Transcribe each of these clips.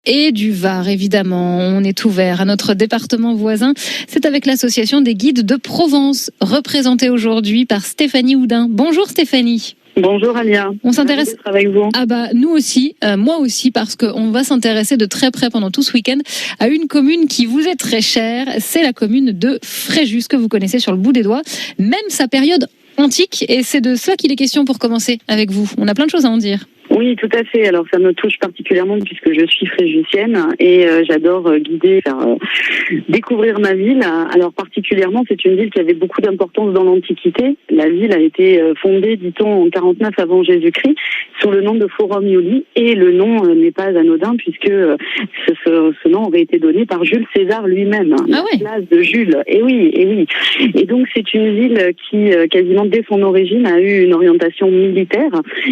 et du Var, évidemment. On est ouvert à notre département voisin. C'est avec l'association des guides de Provence, représentée aujourd'hui par Stéphanie Houdin. Bonjour Stéphanie. Bonjour Alia. On s'intéresse avec vous. Nous aussi, moi aussi, parce qu'on va s'intéresser de très près pendant tout ce week-end à une commune qui vous est très chère. C'est la commune de Fréjus, que vous connaissez sur le bout des doigts. Même sa période antique, et c'est de cela qu'il est question pour commencer avec vous. On a plein de choses à en dire. Oui, tout à fait. Alors ça me touche particulièrement puisque je suis fréjussienne et j'adore guider, faire découvrir ma ville. Alors particulièrement, c'est une ville qui avait beaucoup d'importance dans l'Antiquité. La ville a été fondée, dit-on, en 49 avant Jésus-Christ, sous le nom de Forum Iuli, et le nom n'est pas anodin puisque ce nom aurait été donné par Jules César lui-même. Ah ouais. La place de Jules. Et oui. Et donc c'est une ville qui, quasiment dès son origine, a eu une orientation militaire.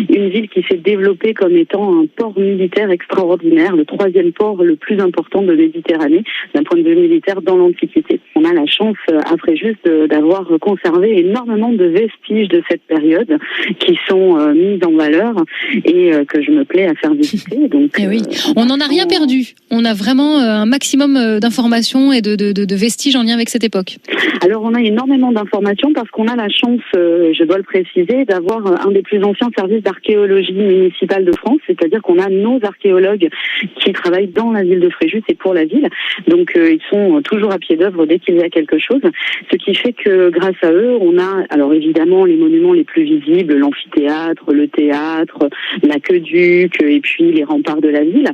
Une ville qui s'est développée comme étant un port militaire extraordinaire, le troisième port le plus important de Méditerranée, d'un point de vue militaire dans l'Antiquité. On a la chance à Fréjus d'avoir conservé énormément de vestiges de cette période qui sont mis en valeur et que je me plais à faire visiter. Donc, on n'en a rien perdu. On a vraiment un maximum d'informations et de vestiges en lien avec cette époque. Alors on a énormément d'informations parce qu'on a la chance, je dois le préciser, d'avoir un des plus anciens services d'archéologie municipale de France, c'est-à-dire qu'on a nos archéologues qui travaillent dans la ville de Fréjus et pour la ville. Donc ils sont toujours à pied d'œuvre dès qu'il y a quelque chose, ce qui fait que grâce à eux, on a alors évidemment les monuments les plus visibles, l'amphithéâtre, le théâtre, l'aqueduc et puis les remparts de la ville,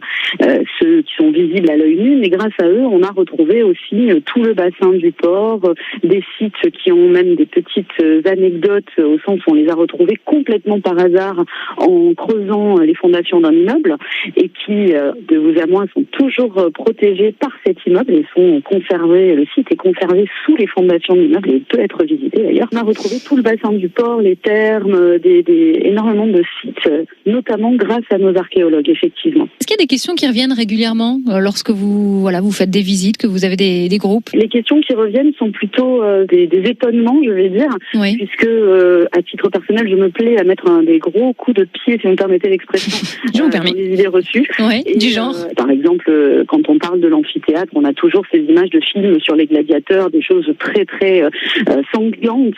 ceux qui sont visibles à l'œil nu, mais grâce à eux, on a retrouvé aussi tout le bassin du port, des sites qui ont même des petites anecdotes au sens où on les a retrouvés complètement par hasard en creusant les fondations d'un immeuble et qui, de vous à moi, sont toujours protégés par cet immeuble et sont conservés. Le site est conservé sous les fondations de l'immeuble et peut être visité d'ailleurs. On a retrouvé tout le bassin du port, les thermes, énormément de sites, notamment grâce à nos archéologues, effectivement. Est-ce qu'il y a des questions qui reviennent régulièrement lorsque vous faites des visites, que vous avez des groupes? Les questions qui reviennent sont plutôt des étonnements, je vais dire, oui. Puisque à titre personnel, je me plais à mettre des gros coups de pied, si vous me permettez l'expression, je vous permets. des idées reçues. Oui, et, du genre. Par exemple, quand on parle de l'amphithéâtre, on a toujours ces images de films sur les gladiateurs, des choses très très sanglantes,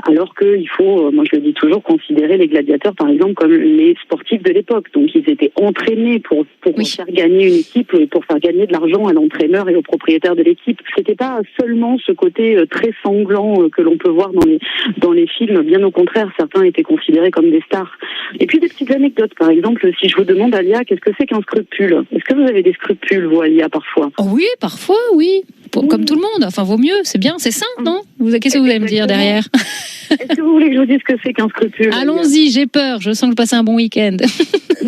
alors qu'il faut, moi je le dis toujours, considérer les gladiateurs par exemple comme les sportifs de l'époque. Donc ils étaient entraînés pour faire gagner une équipe et pour faire gagner de l'argent à l'entraîneur et au propriétaire de l'équipe. C'était pas seulement ce côté très sanglant que l'on peut voir dans les films, bien au contraire, certains étaient considérés comme des stars. Et puis des petites anecdotes, par exemple, si je vous demande, Alia, qu'est-ce que c'est qu'un scrupule? Est-ce que vous avez des scrupules, vous, Alia, parfois? Oui, parfois, oui. Comme tout le monde. Enfin, vaut mieux, c'est bien, c'est sain, non? Qu'est-ce que vous allez me dire derrière? Est-ce que vous voulez que je vous dise ce que c'est qu'un scrupule? Allons-y, j'ai peur, je sens que je passe un bon week-end.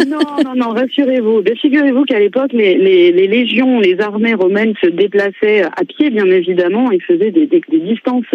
Non, rassurez-vous. Figurez-vous qu'à l'époque, les légions, les armées romaines se déplaçaient à pied, bien évidemment, et faisaient des distances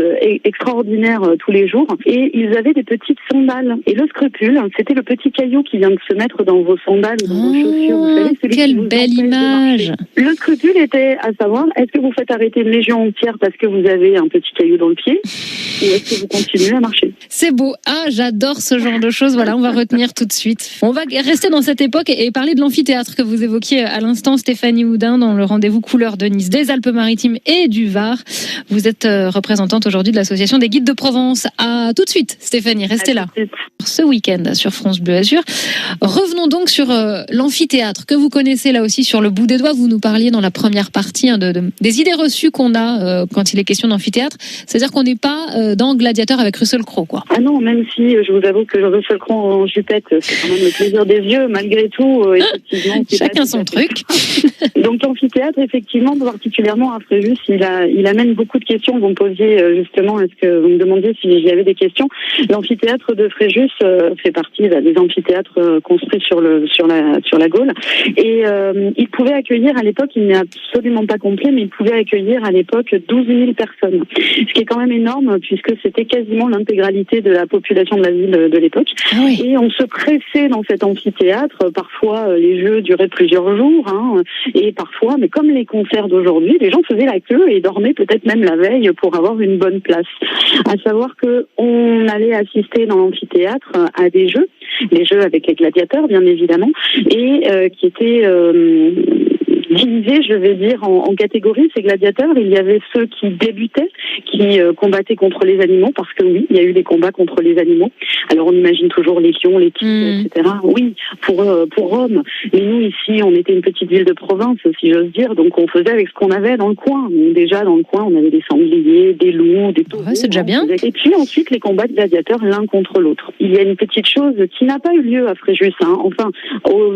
extraordinaires tous les jours. Et ils avaient des petites sandales. Et le scrupule, c'était le petit caillou qui vient de se mettre dans vos sandales ou dans vos chaussures. Vous savez, quelle belle image! Le scrupule était à savoir, est-ce que vous faites arrêter une légion entière parce que vous avez un petit caillou dans le pied, ou est-ce que vous continuez à marcher? C'est beau. Ah, j'adore ce genre de choses. Voilà, on va retenir tout de suite. On va rester dans cette époque et parler de l'amphithéâtre que vous évoquiez à l'instant, Stéphanie Houdin, dans le rendez-vous Couleurs de Nice, des Alpes-Maritimes et du Var. Vous êtes représentante aujourd'hui de l'association des guides de Provence. À tout de suite, Stéphanie, restez là. Ce week-end sur France Bleu Azur. Revenons donc sur l'amphithéâtre que vous connaissez là aussi sur le bout des doigts. Vous nous parliez dans la première partie des idées reçues qu'on a quand il est question d'amphithéâtre. C'est-à-dire qu'on n'est pas dans Gladiateur avec Russell Crowe, quoi. Ah non, même si je vous avoue que Russell Crowe en jupette, c'est quand même le plaisir des yeux, malgré tout, effectivement. Chacun son truc. Donc l'amphithéâtre, effectivement, particulièrement à Fréjus, il amène beaucoup de questions. Vous me posiez justement, est-ce que vous me demandiez s'il y avait des questions? L'amphithéâtre de Fréjus fait partie des amphithéâtres construits sur la Gaule. Et il pouvait accueillir à l'époque, il n'est absolument pas complet, mais il pouvait accueillir à l'époque 12 000 personnes. Ce qui est quand même énorme, puisque c'était quasiment l'intégralité de la population de la ville de l'époque. Ah oui. Et on se pressait dans cet amphithéâtre. Parfois, les jeux duraient plusieurs jours. Et parfois, mais comme les concerts d'aujourd'hui, les gens faisaient la queue et dormaient peut-être même la veille pour avoir une bonne place. À savoir qu'on allait assister dans l'amphithéâtre à des jeux, les jeux avec les gladiateurs, bien évidemment, et qui étaient divisés, je vais dire, en catégories, ces gladiateurs. Il y avait ceux qui débutaient, qui combattaient contre les animaux, parce que oui, il y a eu des combats contre les animaux. Alors on imagine toujours les lions, les tigres, etc. Oui, pour Rome. Mais nous ici, on était une petite ville de province, si j'ose dire, donc on faisait avec ce qu'on avait dans le coin. Déjà dans le coin, on avait des sangliers, des loups, des taureaux. Ouais, c'est déjà bien. Et puis ensuite, les combats de gladiateurs l'un contre l'autre. Il y a une petite chose qui n'a pas eu lieu à Fréjus. Enfin, au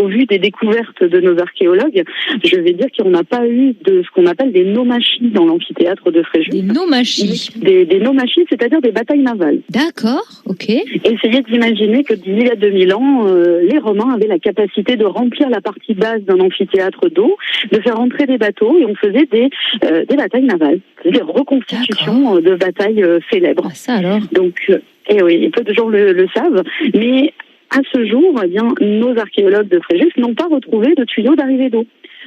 vu des découvertes de nos archéologues, je vais dire qu'on n'a pas eu de ce qu'on appelle des nomachie dans l'amphithéâtre de Fréjus. Des nomachie. Des nomachie, c'est-à-dire des batailles navales. D'accord, ok. Essayez d'imaginer que d'il y a 2000 ans, les Romains avaient la capacité de remplir la partie basse d'un amphithéâtre d'eau, de faire entrer des bateaux, et on faisait des batailles navales, des reconstitutions de batailles célèbres. Ah, ça alors. Donc, et oui, peu de gens le savent, mais à ce jour, eh bien, nos archéologues de Fréjus n'ont pas retrouvé de tuyaux d'arrivée d'eau.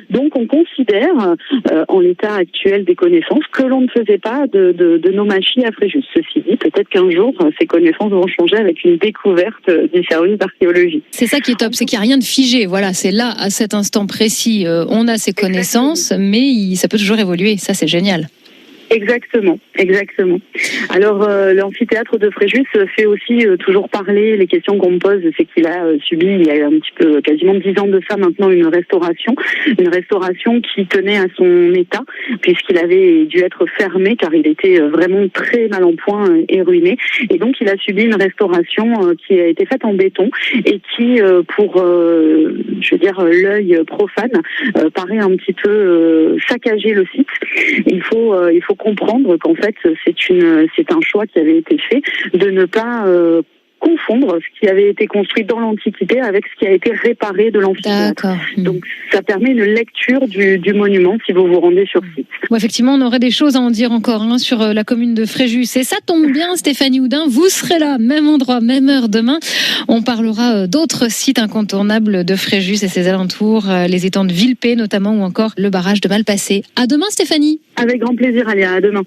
Donc on considère, en l'état actuel des connaissances, que l'on ne faisait pas de nomachie à Fréjus. Ceci dit, peut-être qu'un jour, ces connaissances vont changer avec une découverte du service d'archéologie. C'est ça qui est top, c'est qu'il n'y a rien de figé. Voilà, c'est là, à cet instant précis, on a ces connaissances, mais ça peut toujours évoluer. Ça, c'est génial. Exactement. Alors, l'amphithéâtre de Fréjus fait aussi toujours parler. Les questions qu'on me pose, c'est qu'il a subi, il y a un petit peu, quasiment 10 ans de ça maintenant, une restauration qui tenait à son état, puisqu'il avait dû être fermé, car il était vraiment très mal en point et ruiné. Et donc, il a subi une restauration qui a été faite en béton et qui, pour, je veux dire, l'œil profane, paraît un petit peu saccager le site. Il faut comprendre qu'en fait, c'est un choix qui avait été fait de ne pas confondre ce qui avait été construit dans l'Antiquité avec ce qui a été réparé de l'amphithéâtre. Donc, ça permet une lecture du monument si vous vous rendez sur site. Bon, effectivement, on aurait des choses à en dire encore sur la commune de Fréjus. Et ça tombe bien, Stéphanie Houdin, vous serez là, même endroit, même heure demain. On parlera d'autres sites incontournables de Fréjus et ses alentours, les étangs de Villepé notamment, ou encore le barrage de Malpasset. À demain, Stéphanie. Avec grand plaisir, Alia. À demain.